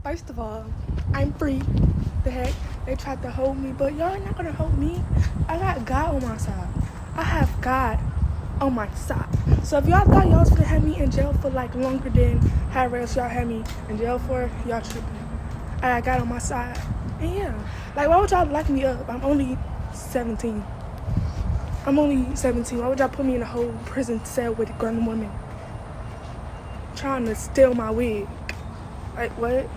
First of all, I'm free. The heck? They tried to hold me, but y'all not gonna hold me. I got God on my side. I have God on my side. So if y'all thought y'all was gonna have me in jail for like longer than however else y'all had me in jail for, y'all tripping. I got God on my side. And yeah, like why would y'all lock me up? I'm only 17. Why would y'all put me in a whole prison cell with a grown woman? Trying to steal my wig. Like what?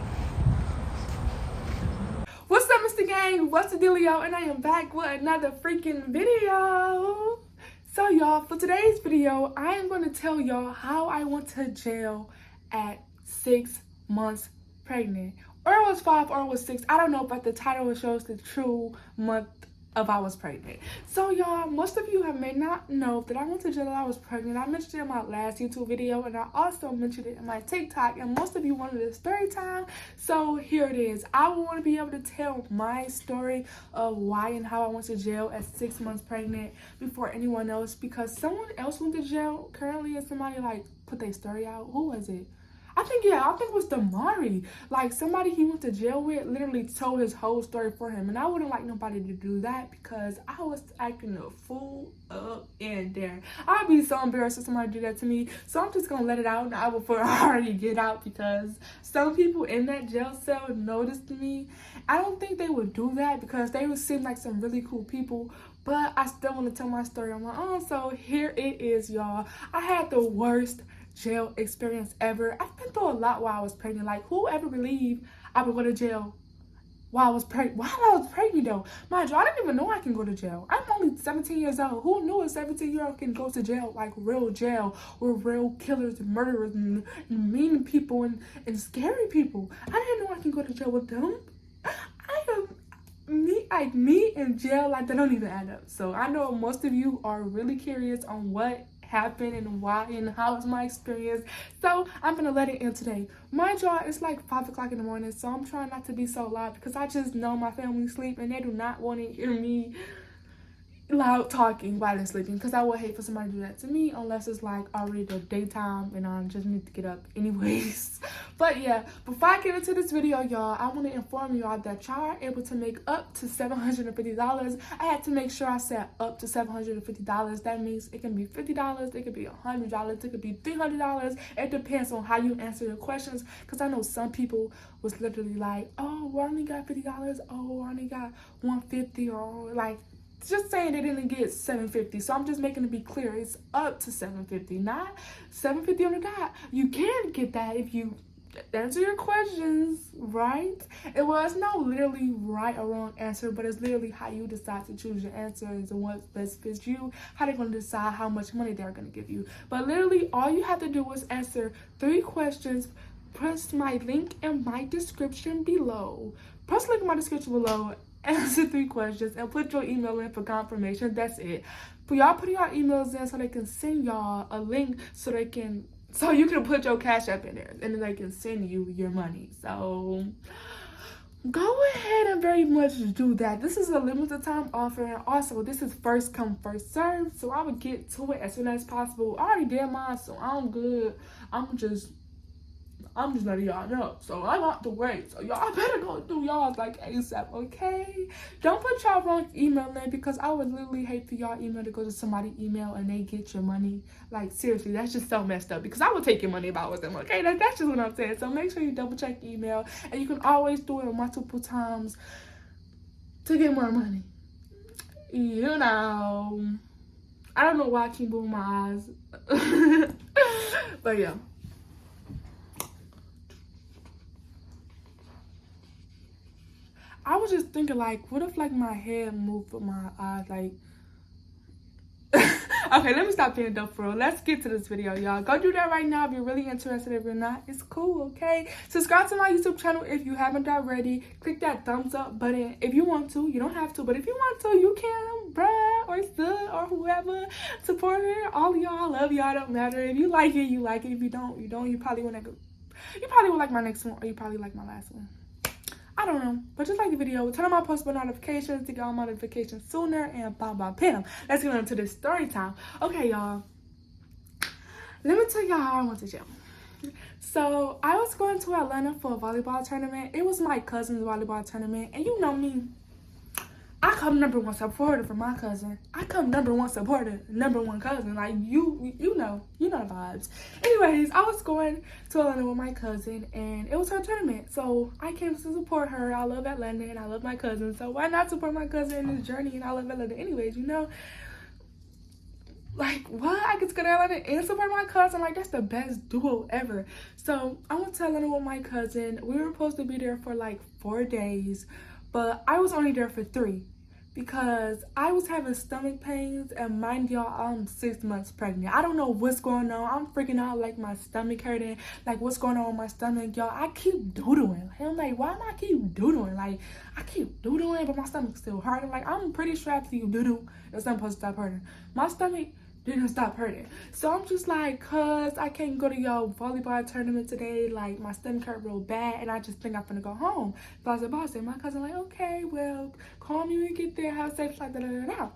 What's up, Mr. Gang? What's the dealio? And I am back with another freaking video. So y'all, for today's video, I am going to tell y'all how I went to jail at 6 months pregnant. Or it was 5 or it was 6. I don't know, but the title shows the true month of I was pregnant. So y'all, most of you may not know that I went to jail while I was pregnant. I mentioned it in my last YouTube video, and I also mentioned it in my TikTok, and most of you wanted a story time, so here it is. I want to be able to tell my story of why and how I went to jail at 6 months pregnant before anyone else, because someone else went to jail currently and somebody like put their story out. Who was it? I think it was Damari. Like, somebody he went to jail with literally told his whole story for him. And I wouldn't like nobody to do that because I was acting a fool up in there. I'd be so embarrassed if somebody do that to me. So I'm just going to let it out now before I already get out, because some people in that jail cell noticed me. I don't think they would do that because they would seem like some really cool people. But I still want to tell my story on my own. So here it is, y'all. I had the worst jail experience ever. I've been through a lot while I was pregnant. Like, who ever believed I would go to jail while I was pregnant? While I was pregnant, though, mind you, I didn't even know I can go to jail. I'm only 17 years old. Who knew a 17-year-old can go to jail, like real jail, with real killers and murderers and mean people and scary people? I didn't know I can go to jail with them. Me in jail, like, that don't even add up. So I know most of you are really curious on what happened and why and how was my experience, so I'm gonna let it in today. Mind y'all, it's like 5 o'clock in the morning, so I'm trying not to be so loud because I just know my family sleep and they do not want to hear me loud talking while they're sleeping, because I would hate for somebody to do that to me unless it's like already the daytime and I just need to get up anyways. But yeah, before I get into this video, y'all, I want to inform y'all that y'all are able to make up to $750. I had to make sure I said up to $750. That means it can be $50, it could be $100, it could be $300. It depends on how you answer your questions, because I know some people was literally like, oh, we only got $50, oh, I only got $150, or like just saying they didn't get $750. So I'm just making it be clear, it's up to $750, not $750 on the dot. You can get that if you answer your questions right. It was no literally right or wrong answer, but it's literally how you decide to choose your answers and what best fits you, how they're going to decide how much money they're going to give you. But literally all you have to do is answer 3 questions. Press my link in my description below. Press the link in my description below, answer 3 questions, and put your email in for confirmation. That's it. But y'all put your emails in so they can send y'all a link so you can put your Cash App in there, and then they can send you your money. So go ahead and very much do that. This is a limited time offer, and also this is first come first serve, so I would get to it as soon as possible. I already did mine, so I'm good. I'm just letting y'all know. So I got to wait. So y'all better go do y'all like ASAP, okay? Don't put y'all wrong email in, because I would literally hate for y'all email to go to somebody's email and they get your money. Like, seriously, that's just so messed up, because I would take your money if I was them, okay? That's just what I'm saying. So make sure you double check email, and you can always do it multiple times to get more money. You know, I don't know why I keep moving my eyes. But yeah. I was just thinking, like, what if, like, my head moved with my eyes, like... Okay, let me stop being dumb for real. Let's get to this video, y'all. Go do that right now if you're really interested. If you're not, it's cool, okay? Subscribe to my YouTube channel if you haven't already. Click that thumbs up button if you want to. You don't have to, but if you want to, you can, bruh, or sis, or whoever. Support her. All of y'all, I love y'all. Don't matter. If you like it, you like it. If you don't, you don't. You probably want to go. You probably will like my next one, or you probably like my last one. I don't know, but just like the video, turn on my post notifications to get all my notifications sooner, and bam. Let's get into this story time. Okay, y'all. Let me tell y'all how I went to jail. So I was going to Atlanta for a volleyball tournament. It was my cousin's volleyball tournament, and you know me, I come number one supporter for my cousin. I come number one supporter, number one cousin. Like you know the vibes. Anyways, I was going to Atlanta with my cousin, and it was her tournament. So I came to support her. I love Atlanta, and I love my cousin. So why not support my cousin in this journey? And I love Atlanta, anyways. You know, like what? I get to go to Atlanta and support my cousin. Like that's the best duo ever. So I went to Atlanta with my cousin. We were supposed to be there for like 4 days. But I was only there for 3 because I was having stomach pains, and mind y'all, I'm 6 months pregnant. I don't know what's going on. I'm freaking out, like my stomach hurting, like what's going on with my stomach, y'all. I keep doodling. I'm like, why am I keep doodling? Like I keep doodling, but my stomach's still hurting. Like I'm pretty sure after you doodle, it's not supposed to stop hurting. My stomach didn't stop hurting. So I'm just like, cuz I can't go to y'all volleyball tournament today. Like my stomach hurt real bad, and I just think I'm gonna go home. So I said, my cousin like, okay, well, call me when you get there, have a safe flight, da da da da.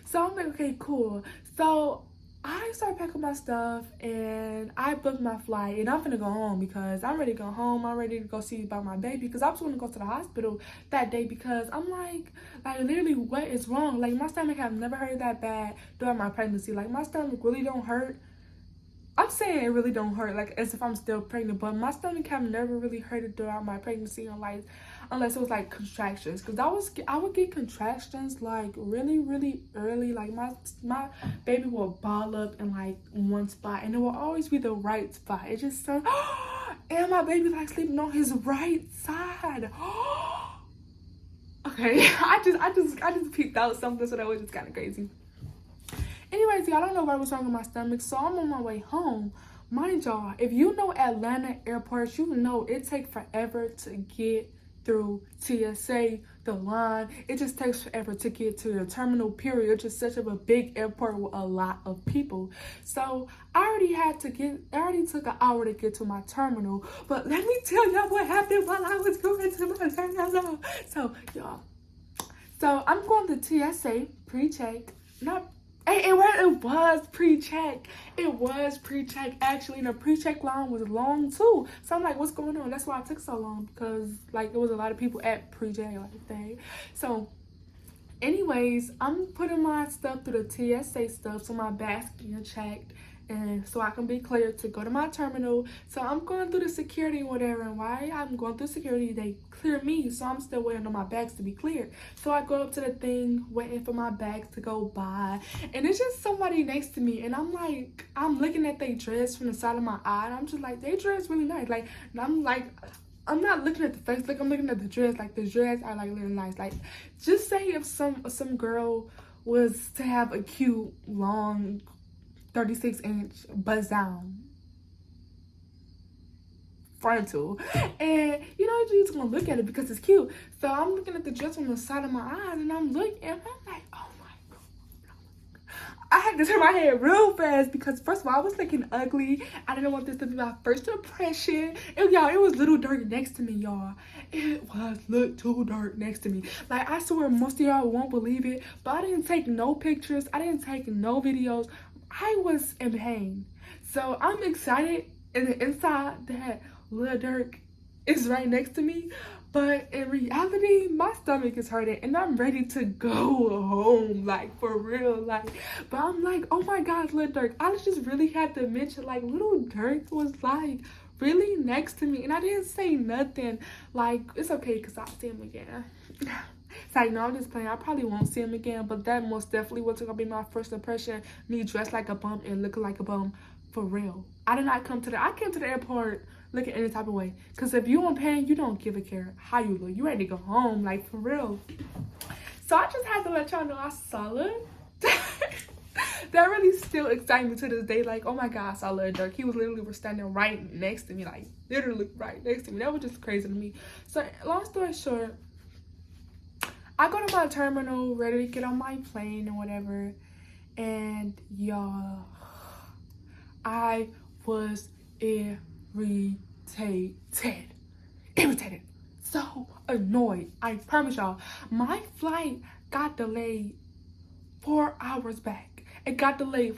So I'm like, okay, cool. So I started packing my stuff, and I booked my flight, and I'm gonna go home because I'm ready to go home. I'm ready to go see about my baby because I was gonna go to the hospital that day because I'm like literally, what is wrong? Like my stomach have never hurt that bad during my pregnancy. Like my stomach really don't hurt. I'm saying it really don't hurt, like as if I'm still pregnant, but my stomach have never really hurted throughout my pregnancy, unless it was like contractions, because I would get contractions like really early. Like my baby will ball up in like one spot, and it will always be the right spot. It just so, and my baby like sleeping on his right side. Okay, I just peeped out something, so that was just kind of crazy. Anyways, y'all, I don't know what was wrong with my stomach, so I'm on my way home. Mind y'all, if you know Atlanta airports, you know it takes forever to get through TSA, the line. It just takes forever to get to the terminal, period. It's just such a big airport with a lot of people. So I already took an hour to get to my terminal. But let me tell y'all what happened while I was going to my terminal. So, y'all. So I'm going to TSA, pre-check, it was pre-check. It was pre-check. Actually, the pre-check line was long too. So I'm like, what's going on? That's why it took so long, because like it was a lot of people at pre-check like that. So anyways, I'm putting my stuff through the TSA stuff, so my bag's getting checked, and so I can be cleared to go to my terminal. So I'm going through the security and whatever, and while I'm going through security, they clear me, so I'm still waiting on my bags to be cleared. So I go up to the thing, waiting for my bags to go by, and it's just somebody next to me, and I'm like, I'm looking at their dress from the side of my eye, and I'm just like, they dress really nice. Like, I'm like, I'm not looking at the face, like I'm looking at the dress. Like the dress are like really nice. Like, just say if some girl was to have a cute long 36-inch buzz down frontal, and you know, you just gonna look at it because it's cute. So I'm looking at the dress on the side of my eyes, and I'm looking, and I'm like, oh my god, I had to turn my head real fast because first of all, I was looking ugly. I didn't want this to be my first impression. And y'all, it was Little Dirk next to me, y'all. It was Little Dirk next to me. Like, I swear most of y'all won't believe it, but I didn't take no pictures. I didn't take no videos. I was in pain. So I'm excited in the inside that Lil Durk is right next to me, but in reality, my stomach is hurting and I'm ready to go home, like for real. Like, but I'm like, oh my god, Lil Durk. I just really had to mention, like, Lil Durk was like really next to me, and I didn't say nothing. Like, it's okay because I'll see him again. It's like, no, I'm just playing. I probably won't see him again, but that most definitely was gonna be my first impression. Me dressed like a bum and looking like a bum, for real. I came to the airport looking any type of way, because if you on pain, you don't give a care how you look. You ready to go home, like, for real. So I just had to let y'all know I saw it. That really still excites me to this day. Like, oh my god, I saw Lil Durk. He was literally standing right next to me, like literally right next to me. That was just crazy to me. So long story short, I go to my terminal, ready to get on my plane and whatever, and y'all, I was irritated, so annoyed. I promise y'all, my flight got delayed 4 hours back. It got delayed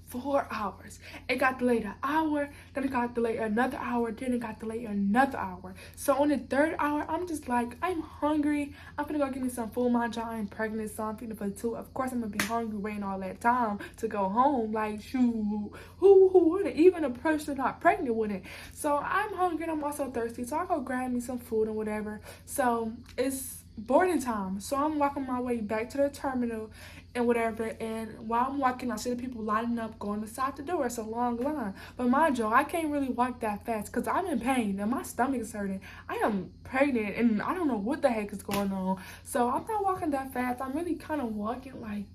4 hours. It got delayed an hour, then it got delayed another hour, then it got delayed another hour. So on the third hour, I'm just like, I'm hungry. I'm gonna go get me some food. My job, I'm pregnant, so I'm feeding for two. Of course, I'm gonna be hungry waiting all that time to go home. Like, shoot, who wouldn't? Even a person not pregnant wouldn't. So I'm hungry and I'm also thirsty. So I go grab me some food and whatever. So it's boarding time. So I'm walking my way back to the terminal and whatever, and while I'm walking I see the people lining up going inside the door. It's a long line, but mind you, I can't really walk that fast because I'm in pain and my stomach is hurting. I am pregnant and I don't know what the heck is going on, so I'm not walking that fast. I'm really kind of walking like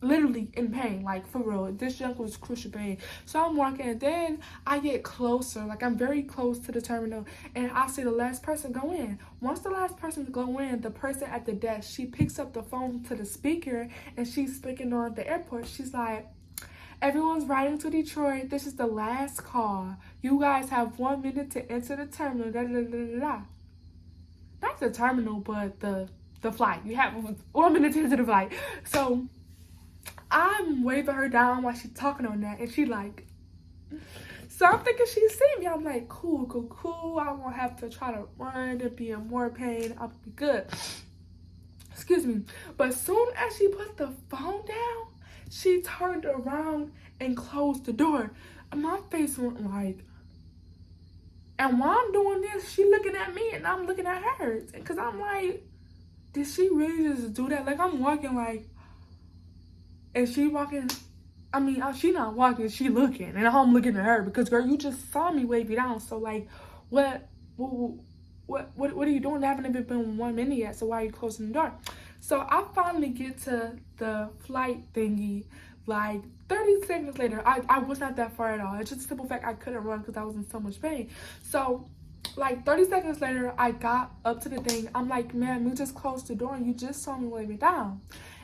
literally in pain, like for real. This junk was crucial pain. So I'm walking and then I get closer, like I'm very close to the terminal, and I see the last person go in. Once the last person go in, the person at the desk, she picks up the phone to the speaker and she's speaking on the airport. She's like, everyone's riding to Detroit. This is the last call. You guys have 1 minute to enter the terminal. Da, da, da, da, da. Not the terminal, but the flight. You have 1 minute to enter the flight. So I'm waving her down while she's talking on that, and she like, so I'm thinking she's seeing me. I'm like, cool. I won't have to try to run and be in more pain. I'll be good. Excuse me. But soon as she put the phone down, she turned around and closed the door. And my face went like, and while I'm doing this, she looking at me and I'm looking at her. Because I'm like, did she really just do that? Like, I'm walking like, and she walking, I mean, she not walking, she looking, and I'm looking at her because, girl, you just saw me wave you down. So like, what are you doing? They haven't even been 1 minute yet. So why are you closing the door? So I finally get to the flight thingy, like 30 seconds later. I was not that far at all. It's just a simple fact I couldn't run because I was in so much pain. So like 30 seconds later, I got up to the thing. I'm like, ma'am, you just closed the door and you just saw me wave it down.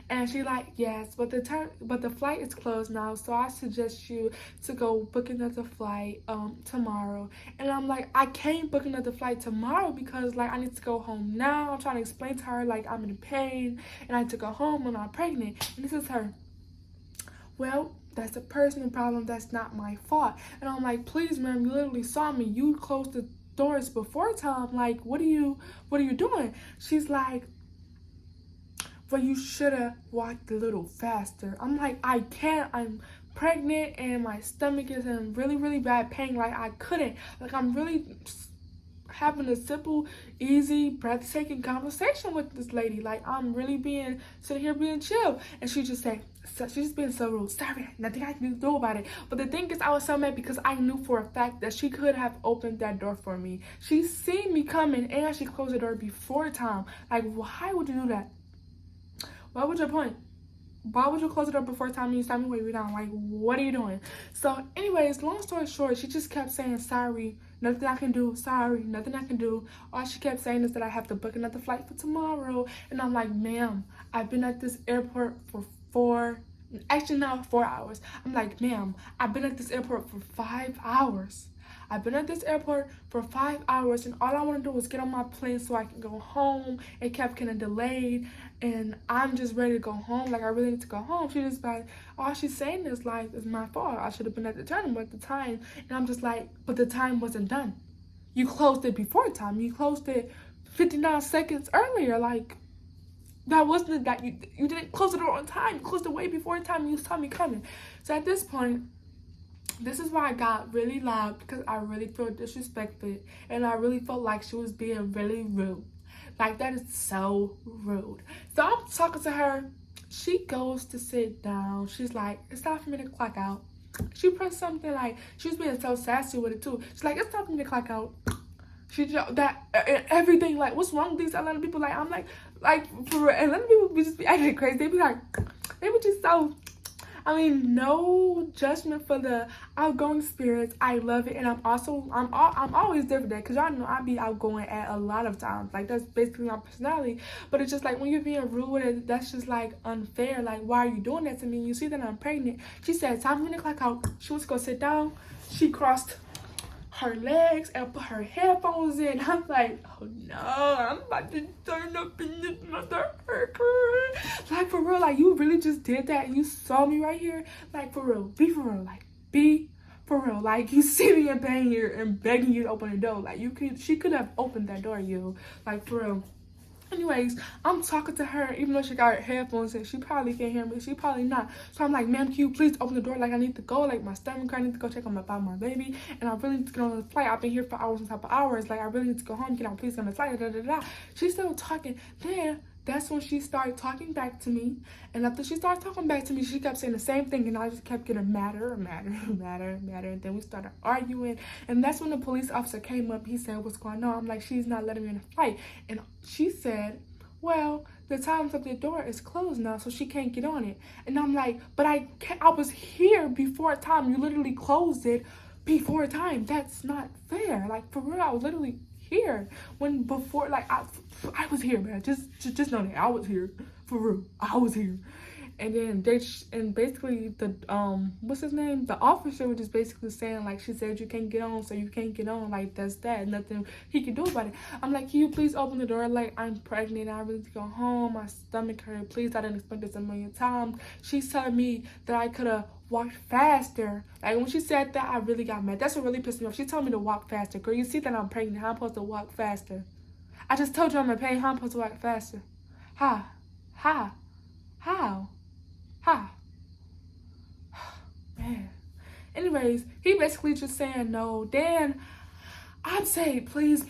And she like, yes, but the flight is closed now, so I suggest you to go book another flight tomorrow. And I'm like, I can't book another flight tomorrow because like I need to go home now. I'm trying to explain to her like I'm in pain and I need to go home when I'm pregnant. And this is her, well, that's a personal problem, that's not my fault. And I'm like, please ma'am, you literally saw me, you closed the doors before time, like what are you doing? She's like, well, you should have walked a little faster. I'm like, I can't. I'm pregnant and my stomach is in really, really bad pain. Like, I couldn't. Like, I'm really having a simple, easy, breathtaking conversation with this lady. Like, I'm really sitting here being chill. And she just said, she's just being so rude. Sorry, nothing I can do about it. But the thing is, I was so mad because I knew for a fact that she could have opened that door for me. She seen me coming and she closed the door before time. Like, why would you do that? What was your point? Why would you close the door before time and you saw me wave you down? Like, what are you doing? So, anyways, long story short, she just kept saying, sorry, nothing I can do, sorry, nothing I can do. All she kept saying is that I have to book another flight for tomorrow. And I'm like, ma'am, I've been at this airport for 4 hours. I'm like, ma'am, I've been at this airport for 5 hours. I've been at this airport for 5 hours and all I want to do is get on my plane so I can go home. It kept getting delayed and I'm just ready to go home. Like, I really need to go home. She just like, all she's saying is like, it's my fault. I should have been at the terminal at the time. And I'm just like, but the time wasn't done. You closed it before time. You closed it 59 seconds earlier. Like, that wasn't that you didn't close the door on time. You closed it way before time. You saw me coming. So at this point, this is why I got really loud because I really felt disrespected and I really felt like she was being really rude. Like, that is so rude. So I'm talking to her. She goes to sit down. She's like, it's time for me to clock out. She pressed something like, she was being so sassy with it too. She's like, it's time for me to clock out. She that everything, like, what's wrong with these Atlanta people? Like, I'm like for real, Atlanta people just be acting crazy. They be like, they be just so, I mean, no judgment for the outgoing spirits. I love it, and I'm always there for that because y'all know I be outgoing at a lot of times. Like, that's basically my personality. But it's just like when you're being rude with it, that's just like unfair. Like, why are you doing that to me? You see that I'm pregnant. She said, time for me to clock out. She wants to go sit down. She crossed her legs and put her headphones in. I'm like, oh no, I'm about to turn up in this motherfucker. Like, for real, like, you really just did that and you saw me right here? Like, for real, be for real, like, be for real. Like, you see me in pain here and begging you to open the door. Like, she could have opened that door, you. Like, for real. Anyways, I'm talking to her, even though she got her headphones in. She probably can't hear me. She probably not. So I'm like, ma'am, can you please open the door? Like, I need to go. Like, my stomach, I need to go check on my baby. And I really need to get on the flight. I've been here for hours on top of hours. Like, I really need to go home. Can I please get on the flight? Da, da, da, da. She's still talking. Then that's when she started talking back to me. And after she started talking back to me, she kept saying the same thing. And I just kept getting madder. And then we started arguing. And that's when the police officer came up. He said, what's going on? I'm like, she's not letting me in the flight. And she said, well, the times of the door is closed now, so she can't get on it. And I'm like, but I was here before time. You literally closed it before time. That's not fair. Like, for real, I was literally here when before, like, I was here, man. Just know that I was here, for real. I was here. And then basically the what's his name, the officer was just basically saying, like, she said you can't get on, so you can't get on. Like, that's that, nothing he can do about it. I'm like, can you please open the door? Like, I'm pregnant, I really need to go home, my stomach hurt, please, I didn't expect this a million times. She's telling me that I could have walked faster. Like, when she said that, I really got mad. That's what really pissed me off. She told me to walk faster. Girl, you see that I'm pregnant, how I'm supposed to walk faster? I just told you I'm in pain, how I'm supposed to walk faster? How? Man. Anyways, he basically just saying no. Then I'd say, please.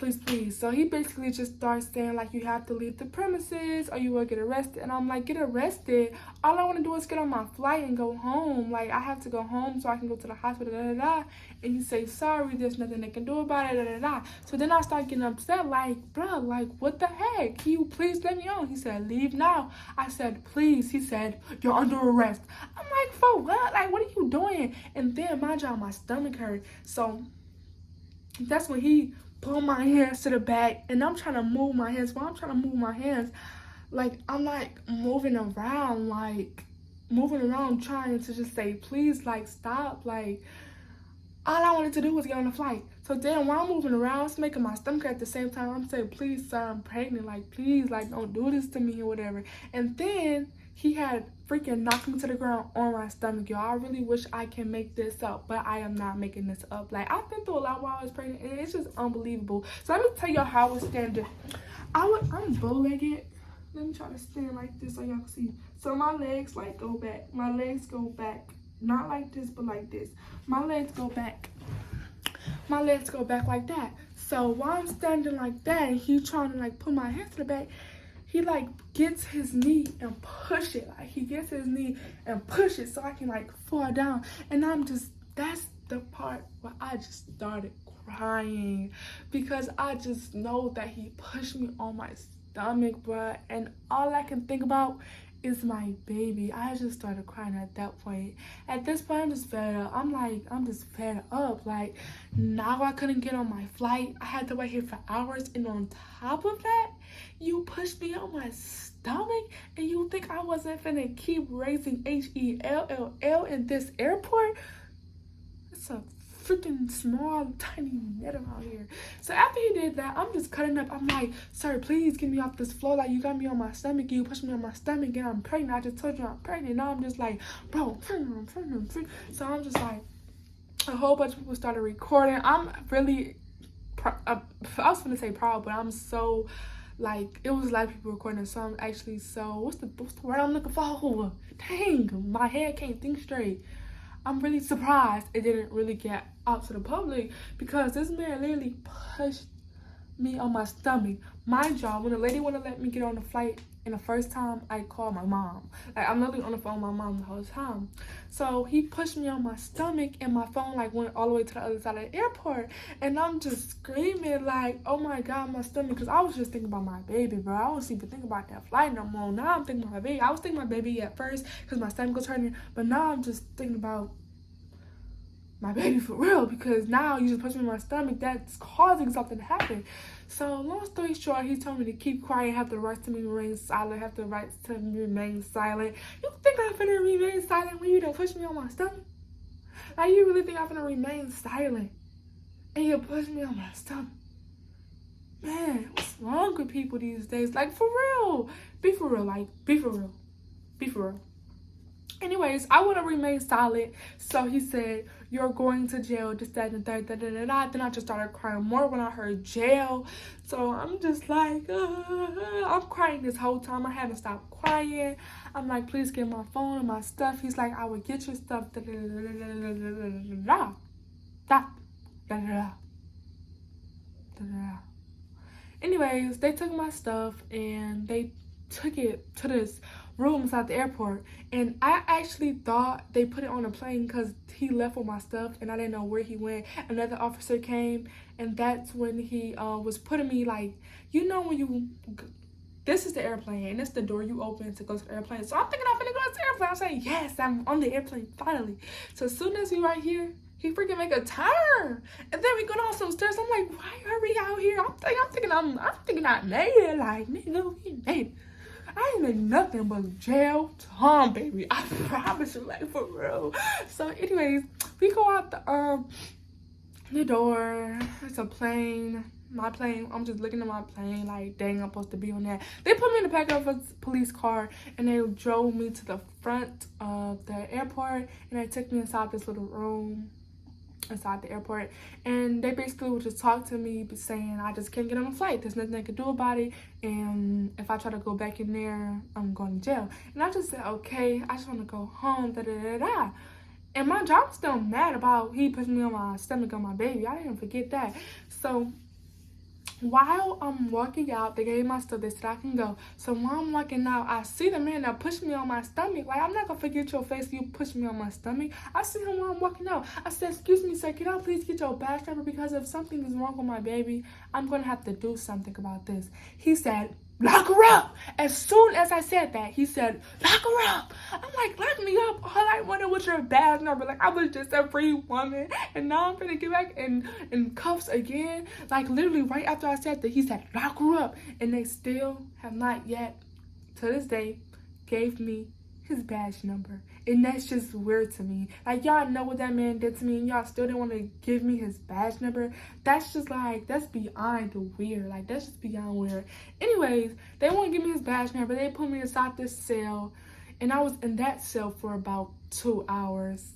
So he basically just starts saying, like, you have to leave the premises or you will get arrested. And I'm like, get arrested? All I want to do is get on my flight and go home. Like, I have to go home so I can go to the hospital, And you say, sorry, there's nothing they can do about it, So then I start getting upset, like, bro, like, what the heck? Can you please let me on? He said, leave now. I said, please. He said, you're under arrest. I'm like, for what? Like, what are you doing? And then, mind you, my stomach hurt. So that's when he pulled my hands to the back, and I'm trying to move my hands. While I'm trying to move my hands, like, I'm like moving around trying to just say, please, like, stop. Like, all I wanted to do was get on the flight. So then while I'm moving around, it's making my stomach hurt at the same time. I'm saying, please, sir, I'm pregnant. Like, please, like, don't do this to me or whatever. And then he had freaking knocked me to the ground on my stomach, y'all. I really wish I can make this up, but I am not making this up. Like, I've been through a lot while I was pregnant, and it's just unbelievable. So let me tell y'all how I was standing. I'm bow-legged. Let me try to stand like this so y'all can see. So my legs, like, go back. My legs go back. Not like this, but like this. My legs go back. My legs go back like that. So while I'm standing like that, and he's trying to, like, put my hands to the back, he, like, gets his knee and push it. Like, he gets his knee and push it so I can, like, fall down. And that's the part where I just started crying, because I just know that he pushed me on my stomach, bruh. And all I can think about is my baby. I just started crying at that point. At this point, I'm just fed up. I'm just fed up. Like, now I couldn't get on my flight. I had to wait here for hours. And on top of that, you pushed me on my stomach, and you think I wasn't finna keep raising HELLL in this airport? It's a freaking small, tiny net around here. So after he did that, I'm just cutting up. I'm like, sir, please get me off this floor. Like, you got me on my stomach. You pushed me on my stomach, and I'm pregnant. I just told you I'm pregnant. Now I'm just like, bro, I'm pregnant. So I'm just like, a whole bunch of people started recording. I'm really, I was gonna say proud, but I'm so, like, it was a lot of people recording, so I'm actually so, what's the word I'm looking for? Dang, my head can't think straight. I'm really surprised it didn't really get out to the public, because this man literally pushed me on my stomach. Mind y'all, when the lady wouldn't let me get on the flight, and the first time I called my mom. Like, I'm literally on the phone with my mom the whole time. So he pushed me on my stomach, and my phone, like, went all the way to the other side of the airport. And I'm just screaming, like, oh my God, my stomach. Because I was just thinking about my baby, bro. I wasn't even thinking about that flight no more. Now I'm thinking about my baby. I was thinking about my baby at first because my stomach was hurting. But now I'm just thinking about my baby for real, because now you just push me in my stomach, that's causing something to happen. So long story short, he told me to keep quiet, have the right to remain silent, have the right to remain silent. You think I'm gonna remain silent when you don't push me on my stomach? Like, you really think I'm gonna remain silent and you push me on my stomach. Man, what's wrong with people these days? Like, for real. Be for real. Like, be for real. Be for real. Anyways, I want to remain silent. So he said, you're going to jail, just that and that, Then I just started crying more when I heard jail. So I'm just like, I'm crying this whole time. I haven't stopped crying. I'm like, please get my phone and my stuff. He's like, I will get your stuff. Anyways, they took my stuff and they took it to this room inside the airport, and I actually thought they put it on a plane because he left with my stuff and I didn't know where he went. Another officer came, and that's when he was putting me, like, you know, when you, this is the airplane and it's the door you open to go to the airplane. So I'm thinking I'm gonna go to the airplane. I'm saying, yes, I'm on the airplane finally. So as soon as we right here, he freaking make a turn, and then we go down some stairs. I'm like, why are we out here? I'm thinking I made it. Like, nigga, we made it. I ain't made nothing but jail time, baby. I promise you, like, for real. So anyways, we go out the door. It's a plane. My plane. I'm just looking at my plane like, dang, I'm supposed to be on that. They put me in the back of a police car and they drove me to the front of the airport, and they took me inside this little room inside the airport, and they basically would just talk to me saying I just can't get on a flight, there's nothing I can do about it, and if I try to go back in there, I'm going to jail. And I just said, okay, I just want to go home, and my job was still mad about he put me on my stomach on my baby. I didn't forget that. So while I'm walking out, they gave my stuff, they said I can go. So while I'm walking out, I see the man that pushed me on my stomach. Like, I'm not gonna forget your face, you pushed me on my stomach. I see him while I'm walking out. I said, excuse me, sir, can I please get your badge number? Because if something is wrong with my baby, I'm gonna have to do something about this. He said, lock her up. As soon as I said that, he said, lock her up. I'm like, lock me up. All I wanted was your badge number. Like, I was just a free woman, and now I'm gonna get back in cuffs again. Like, literally right after I said that, he said, lock her up. And they still have not yet, to this day, gave me his badge number. And that's just weird to me. Like, y'all know what that man did to me, and y'all still didn't want to give me his badge number. That's just like, that's beyond weird. Like, that's just beyond weird. Anyways, they won't give me his badge number. They put me inside this cell, and I was in that cell for about 2 hours.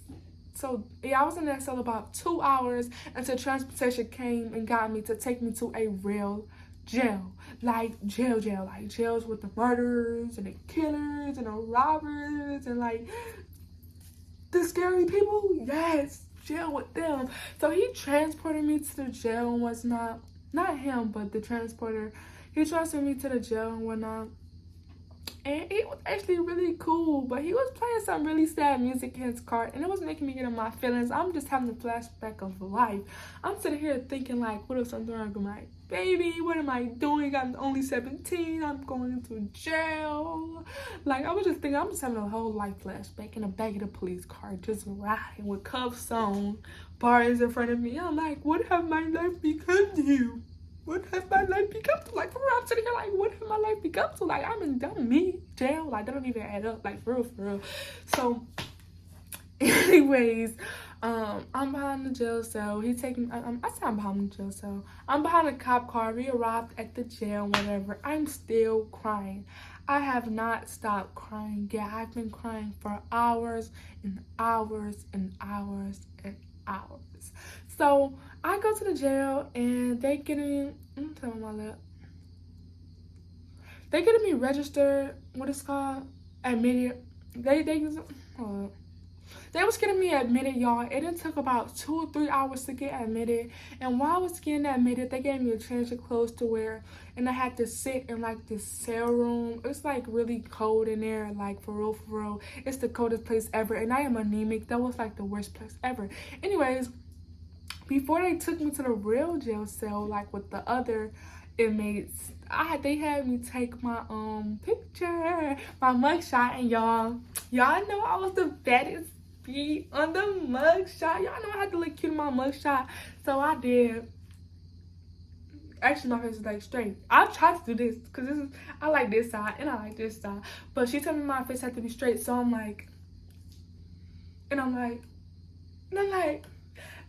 So yeah, I was in that cell about 2 hours until transportation came and got me to take me to a real jail. Like jail, like jails with the murderers and the killers and the robbers and like the scary people. Yes, jail with them. So he transported me to the jail and whatnot. Not him, but the transporter. He transferred me to the jail and whatnot. And it was actually really cool, but he was playing some really sad music in his car, and it was making me get in my feelings. I'm just having a flashback of life. I'm sitting here thinking, like, what if something wrong with my baby? What am I doing? I'm only 17. I'm going into jail. Like, I was just thinking, I'm just having a whole life flashback in the back of the police car, just riding with cuffs on, bars in front of me. I'm like, what have my life become to you? What has my life become to? Like, for real, I'm sitting here like, what has my life become to? Like, I'm in jail. Like, that don't even add up. Like, for real. So, anyways, I'm behind the jail cell. He taking, I said I'm behind the jail cell. I'm behind a cop car. We arrived at the jail, whatever. I'm still crying. I have not stopped crying. Yeah, I've been crying for hours and hours and hours and hours. So I go to the jail and they getting, they getting me registered. What it's called? Admitted. They was getting me admitted, y'all. It took about 2 or 3 hours to get admitted. And while I was getting admitted, they gave me a change of clothes to wear. And I had to sit in like this cell room. It's like really cold in there, like for real. It's the coldest place ever. And I am anemic. That was like the worst place ever. Anyways, before they took me to the real jail cell, like with the other inmates, they had me take my picture, my mugshot, and y'all know I was the baddest bee on the mugshot. Y'all know I had to look cute in my mugshot, so I did. Actually, my face is like straight. I tried to do this because I like this side and I like this side, but she told me my face had to be straight, so I'm like,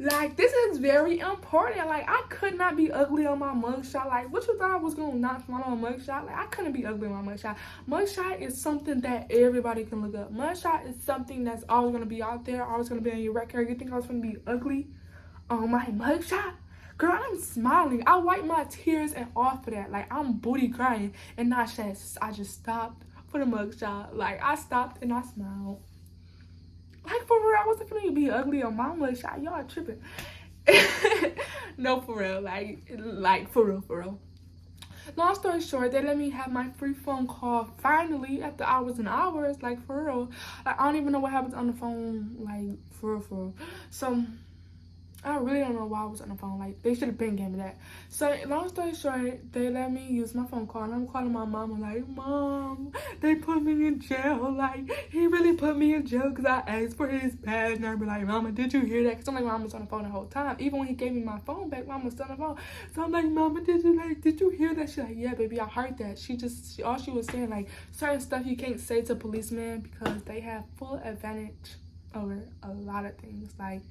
Like, this is very important. Like, I could not be ugly on my mugshot. Like, what you thought I was gonna not smile on my mugshot? Like, I couldn't be ugly on my mugshot. Mugshot is something that everybody can look up. Mugshot is something that's always gonna be out there, always gonna be on your record. You think I was gonna be ugly on my mugshot? Girl, I'm smiling. I wipe my tears and off of that. Like, I'm booty crying. And not just, I just stopped for the mugshot. Like, I stopped and I smiled. Like, for real, I wasn't gonna be ugly on my mugshot. Y'all tripping. No, for real. Like, for real. Long story short, they let me have my free phone call finally after hours and hours. Like, for real. Like, I don't even know what happens on the phone. Like, for real. So, I really don't know why I was on the phone. Like, they should have been giving me that. So, long story short, they let me use my phone call. And I'm calling my mom. I'm like, Mom, they put me in jail. Like, he really put me in jail because I asked for his badge. And I'd be like, Mama, did you hear that? Because I'm like, Mom was on the phone the whole time. Even when he gave me my phone back, Mom was on the phone. So I'm like, Mama, did you hear that? She's like, yeah, baby, I heard that. All she was saying, like, certain stuff you can't say to policemen because they have full advantage over a lot of things. Like,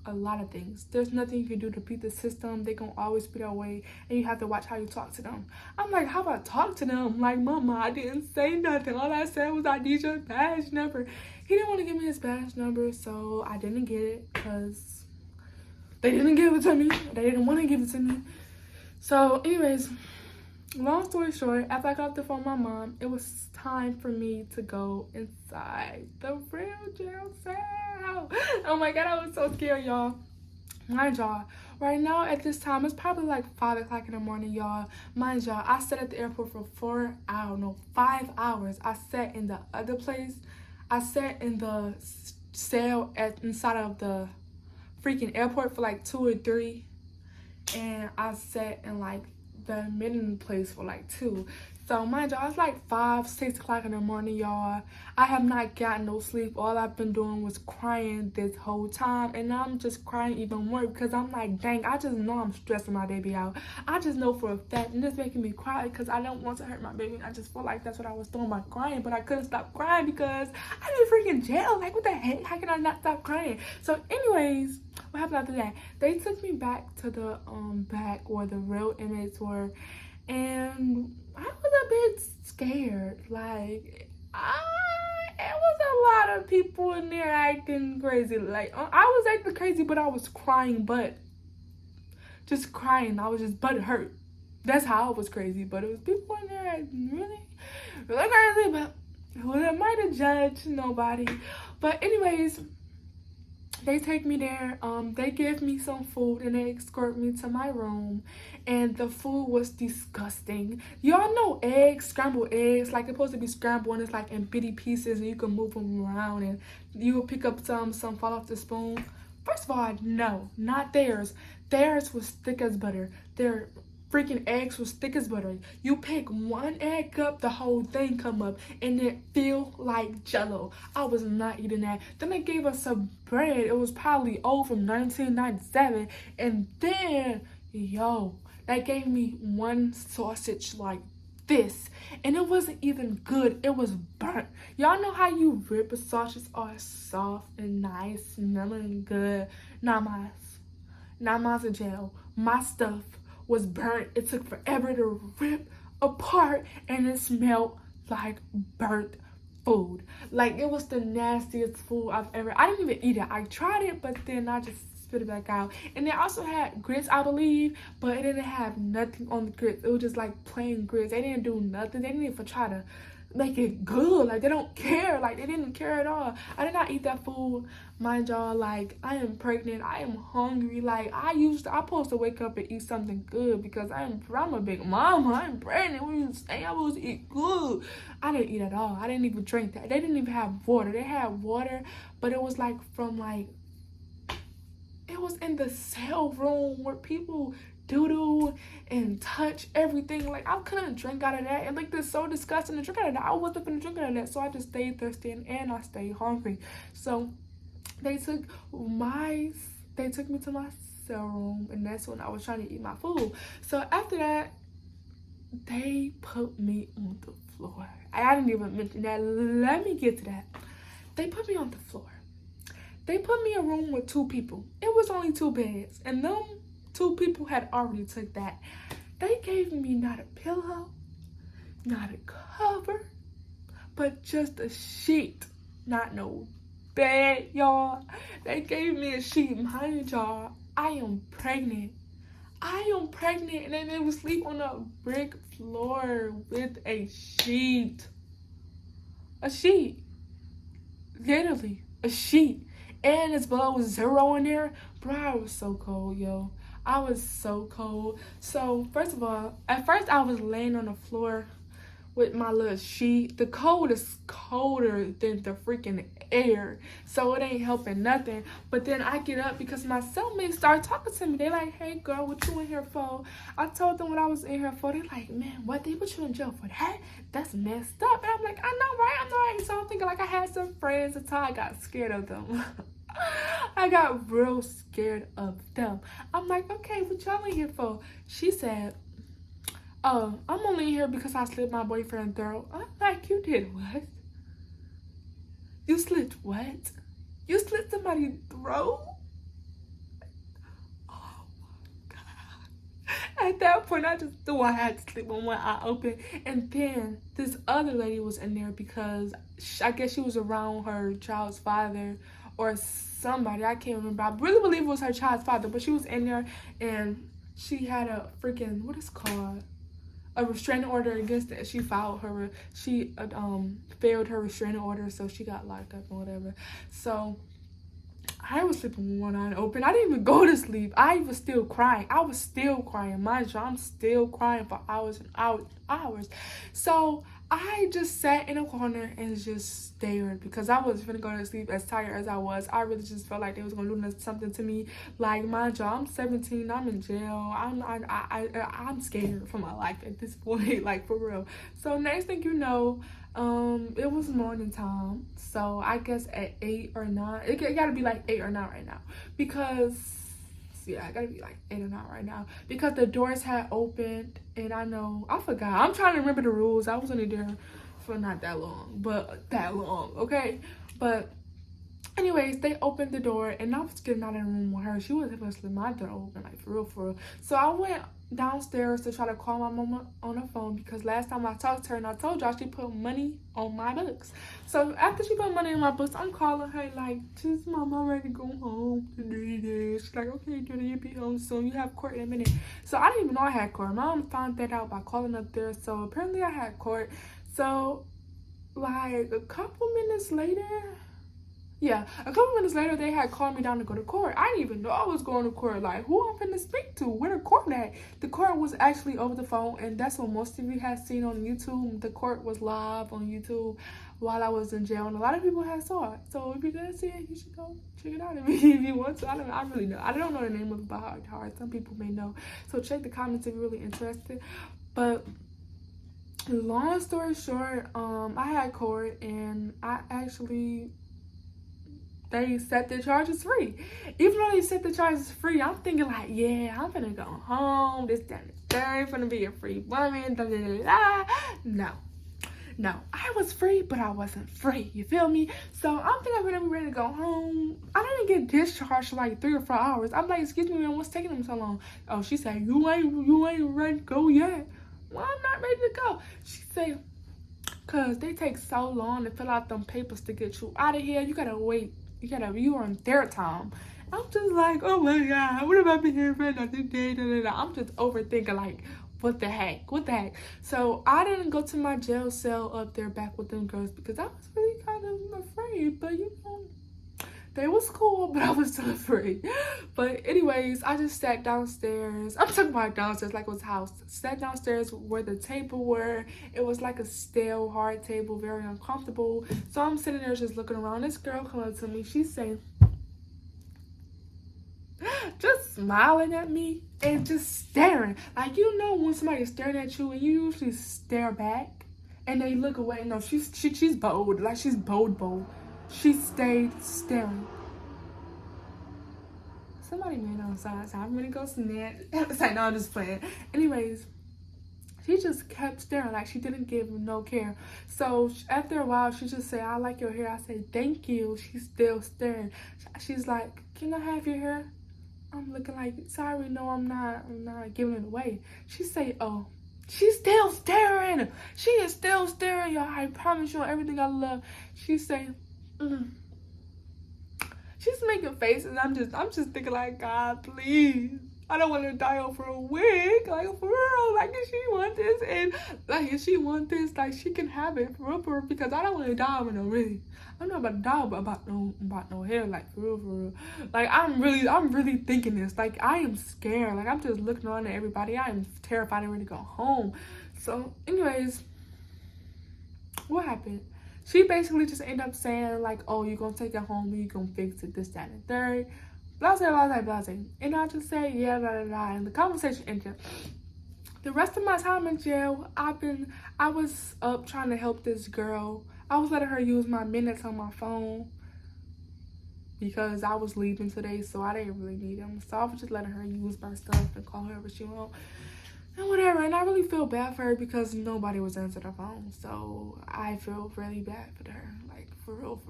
a lot of things. There's nothing you can do to beat the system. They gonna always be that way, and you have to watch how you talk to them. I'm like, how about talk to them? Like, Mama, I didn't say nothing. All I said was I need your badge number. He didn't want to give me his badge number, so I didn't get it because they didn't give it to me. They didn't want to give it to me. So, anyways, long story short, after I got off the phone with my mom, it was time for me to go inside the real jail cell. Oh my God, I was so scared, y'all. Mind y'all, right now at this time, it's probably like 5 o'clock in the morning, y'all. Mind y'all, I sat at the airport for 5 hours. I sat in the other place. I sat in the cell inside of the freaking airport for like 2 or 3. And I sat in like the admitting place for like 2. So mind y'all, it's like 5, 6 o'clock in the morning, y'all. I have not gotten no sleep. All I've been doing was crying this whole time, and now I'm just crying even more because I'm like, dang, I just know I'm stressing my baby out. I just know for a fact, and it's making me cry because I don't want to hurt my baby. I just feel like that's what I was doing by crying, but I couldn't stop crying because I'm in freaking jail. Like, what the heck? How can I not stop crying? So anyways, what happened after that? They took me back to the back where the real inmates were, and I was a bit scared. Like, it was a lot of people in there acting crazy. Like, I was acting crazy, but I was crying, but just crying. I was just butt hurt. That's how I was crazy. But it was people in there acting really crazy. But who am I to judge? Nobody. But anyways, they take me there, they give me some food and they escort me to my room, and the food was disgusting. Y'all know eggs, scrambled eggs, like it's supposed to be scrambled and it's like in bitty pieces and you can move them around and you will pick up some fall off the spoon. First of all, no, not theirs. Theirs was thick as butter. Their freaking eggs was thick as butter. You pick one egg up, the whole thing come up, and it feel like jello. I was not eating that. Then they gave us some bread. It was probably old from 1997. And then, they gave me one sausage like this, and it wasn't even good. It was burnt. Y'all know how you rip a sausage all soft and nice, smelling good? Not mine's in jail. My stuff was burnt. It took forever to rip apart, and it smelled like burnt food. Like, it was the nastiest food I didn't even eat it. I tried it, but then I just spit it back out. And they also had grits, I believe, but it didn't have nothing on the grits. It was just like plain grits. They didn't do nothing. They didn't even try to make it good. Like, they don't care. Like, they didn't care at all. I did not eat that food. Mind y'all, like, I am pregnant. I am hungry. Like, I'm supposed to wake up and eat something good because I'm a big mama. I'm pregnant. What are you saying? I'm supposed to eat good. I didn't eat at all. I didn't even drink that. They didn't even have water. They had water, but it was like from like, it was in the cell room where people doodle and touch everything. Like, I couldn't drink out of that. It looked so disgusting to drink out of that. I wasn't gonna drink out of that, so I just stayed thirsty and I stayed hungry. So they took me to my cell room, and that's when I was trying to eat my food. So after that, they put me on the floor. I didn't even mention that. Let me get to that. They put me on the floor. They put me in a room with 2 people. It was only 2 beds, and them 2 people had already took that. They gave me not a pillow, not a cover, but just a sheet. Not no bed, y'all. They gave me a sheet. Mind y'all, I am pregnant. And then they would sleep on a brick floor with a sheet. A sheet. Literally, a sheet. And it's below 0 in there. Bro, I was so cold, yo. I was so cold. So, first of all, at first I was laying on the floor with my little sheet. The cold is colder than the freaking air, so it ain't helping nothing. But then I get up because my cellmates start talking to me. They like, hey girl, what you in here for? I told them what I was in here for. They like, man, what, they put you in jail for that? That's messed up. And I'm like, I know, right? I know, right? So I'm thinking like I had some friends until I got scared of them. I got real scared of them. I'm like, okay, what y'all in here for? She said, oh, I'm only here because I slit my boyfriend's throat. I'm like, you did what? You slit what? You slit somebody's throat? Oh my God. At that point, I just knew I had to sleep with one eye open. And then this other lady was in there because I guess she was around her child's father or somebody. I can't remember. I really believe it was her child's father, but she was in there and she had a freaking, what is it called? A restraining order against it. She failed her restraining order, so she got locked up and whatever. So I was sleeping with one eye open. I didn't even go to sleep. I was still crying. Mind you, I'm still crying for hours and hours. So I just sat in a corner and just stared because I was finna go to sleep as tired as I was. I really just felt like they was gonna do something to me. Like, mind you, I'm 17. I'm in jail. I'm scared for my life at this point, like for real. So next thing you know, it was morning time. So I guess at 8 or 9, it gotta be like 8 or 9 right now because. Yeah, I gotta be like 8 or 9 right now because the doors had opened and I forgot. I'm trying to remember the rules. I was only there for not that long, but that long, okay? But anyways, they opened the door and I was getting out of the room with her. She wasn't able to slit my door open, like for real. So I went downstairs to try to call my mama on the phone because last time I talked to her and I told y'all she put money on my books. So after she put money in my books, I'm calling her like, just mama ready to go home today. She's like, okay, Daddy, you'll be home soon. You have court in a minute. So I didn't even know I had court. Mom found that out by calling up there. So apparently I had court. So like a couple minutes later, they had called me down to go to court. I didn't even know I was going to court. Like, who I'm finna speak to? Where the court at? The court was actually over the phone, and that's what most of you have seen on YouTube. The court was live on YouTube while I was in jail, and a lot of people have saw it. So if you didn't see it, you should go check it out if you want to. I really know. I don't know the name of it by heart. Some people may know. So check the comments if you're really interested. But long story short, I had court, and they set the charges free. Even though they set the charges free, I'm thinking like, yeah, I'm gonna go home. This, that, and the third, gonna be a free woman. Da, da, da, da. No, I was free, but I wasn't free. You feel me? So I'm thinking I'm gonna be ready to go home. I didn't get discharged for like 3 or 4 hours. I'm like, excuse me, man, what's taking them so long? Oh, she said, you ain't ready to go yet. Well, I'm not ready to go. She said, cause they take so long to fill out them papers to get you out of here. You gotta wait. You on their time. I'm just like, oh my God, what have I been here for another day? I'm just overthinking like, what the heck? So I didn't go to my jail cell up there back with them girls because I was really kind of afraid, but you know, they was cool, but I was still afraid. But anyways, I just sat downstairs. I'm talking about downstairs like it was a house. Sat downstairs where the table were. It was like a stale, hard table, very uncomfortable. So I'm sitting there just looking around. This girl comes up to me. She's saying, just smiling at me and just staring. Like, you know when somebody's staring at you and you usually stare back and they look away. No, she's bold. Like, she's bold. She stayed staring. Somebody made outside, so I'm gonna go snap. It's like, no, I'm just playing. Anyways, He just kept staring, like she didn't give him no care. So after a while, she just said, "I like your hair." I said, "Thank you." She's still staring. She's like, "Can I have your hair?" I'm looking like, "Sorry, no, I'm not giving it away." She say, "Oh." She's still staring. She is still staring, y'all. I promise you, everything I love. She say, She's making faces. I'm just thinking like, God, please. I don't want to die over a wig. Like, for real. Like, if she want this, and like, if she want this, like, she can have it for real, because I don't want to die over no wig. I'm not about to die about no hair, like, for real. Like, I'm really thinking this. Like, I am scared. Like, I'm just looking around at everybody. I am terrified and ready to go home. So, anyways, what happened? She basically just ended up saying, like, "Oh, you're going to take it home and you're going to fix it, this, that, and third. Blase. And I just said, yeah, blah. And the conversation ended. The rest of my time in jail, I was up trying to help this girl. I was letting her use my minutes on my phone because I was leaving today, so I didn't really need them. So I was just letting her use my stuff and call her whenever she wanted. And whatever, and I really feel bad for her because nobody was answering the phone. So I feel really bad for her. Like, for real.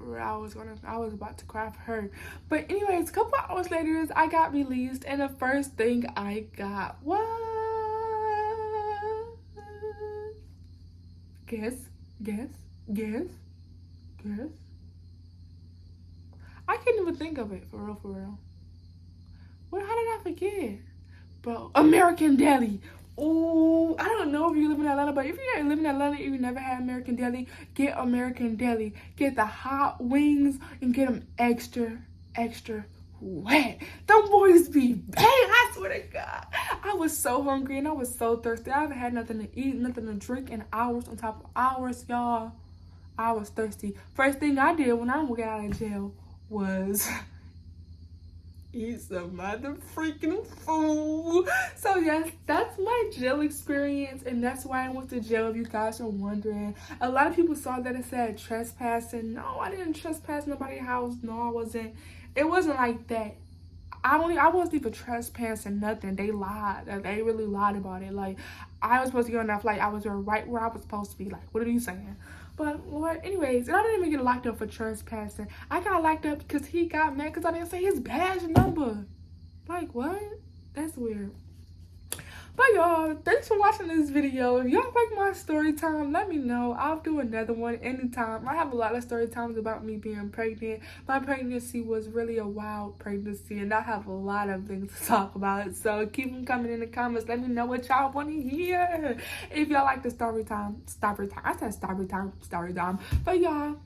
I was about to cry for her. But anyways, a couple hours later, I got released, and the first thing I got was, guess. I can't even think of it, for real. Well, how did I forget? Bro, American Deli. Oh, I don't know if you live in Atlanta, but if you live in Atlanta and you never had American Deli, get American Deli. Get the hot wings and get them extra wet. Them boys be bang, I swear to God. I was so hungry and I was so thirsty. I haven't had nothing to eat, nothing to drink in hours on top of hours, y'all. I was thirsty. First thing I did when I got out of jail was eat some mother freaking food. So yes, that's my jail experience, and that's why I went to jail, if you guys are wondering. A lot of people saw that it said trespassing. No, I didn't trespass nobody's house. No, I wasn't. It wasn't like that. I wasn't even trespassing nothing. They lied. They really lied about it. Like, I was supposed to get on that flight. I was right where I was supposed to be. Like, what are you saying? But Lord, anyways, and I didn't even get locked up for trespassing. I got locked up because he got mad because I didn't say his badge number. Like, what? That's weird. But y'all, thanks for watching this video. If y'all like my story time, let me know. I'll do another one anytime. I have a lot of story times about me being pregnant. My pregnancy was really a wild pregnancy, and I have a lot of things to talk about. So keep them coming in the comments. Let me know what y'all want to hear. If y'all like the story time. I said story time. But y'all,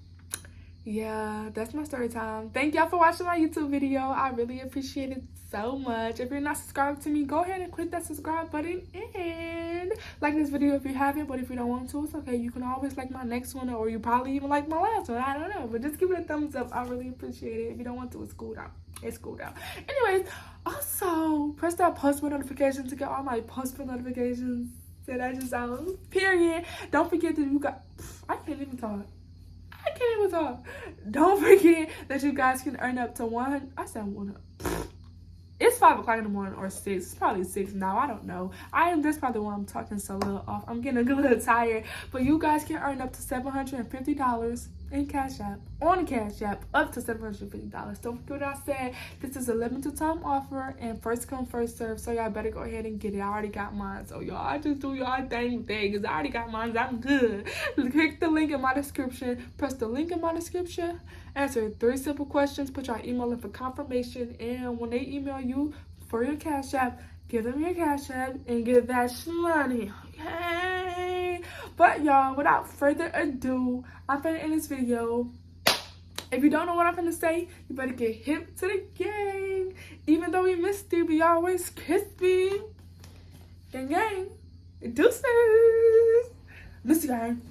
yeah, that's my story time. Thank y'all for watching my YouTube video. I really appreciate it so much. If you're not subscribed to me, go ahead and click that subscribe button and like this video if you haven't. But if you don't want to, it's okay. You can always like my next one, or you probably even like my last one. I don't know, but just give it a thumbs up. I really appreciate it. If you don't want to, it's cool down. Anyways, also press that post notification to get all my post notifications. Say that just out. Period. Don't forget that you got. I can't even talk. Don't forget that you guys can earn up to 100. I said 100. It's 5 o'clock in the morning or 6. It's probably 6 now. I don't know. That's probably why I'm talking so little off. I'm getting a little tired. But you guys can earn up to $750 in Cash App. On Cash App, up to $750. Don't forget what I said. This is a limited time offer and first come, first serve. So y'all better go ahead and get it. I already got mine. So y'all, I just do y'all thing because I already got mine. I'm good. Click the link in my description. Press the link in my description. Answer 3 simple questions. Put your email in for confirmation. And when they email you for your Cash App, give them your Cash App and get that money. Okay? But y'all, without further ado, I'm finna end this video. If you don't know what I'm finna say, you better get hip to the gang. Even though we missed you, we always kiss me. Gang. Deuces. Miss you, gang.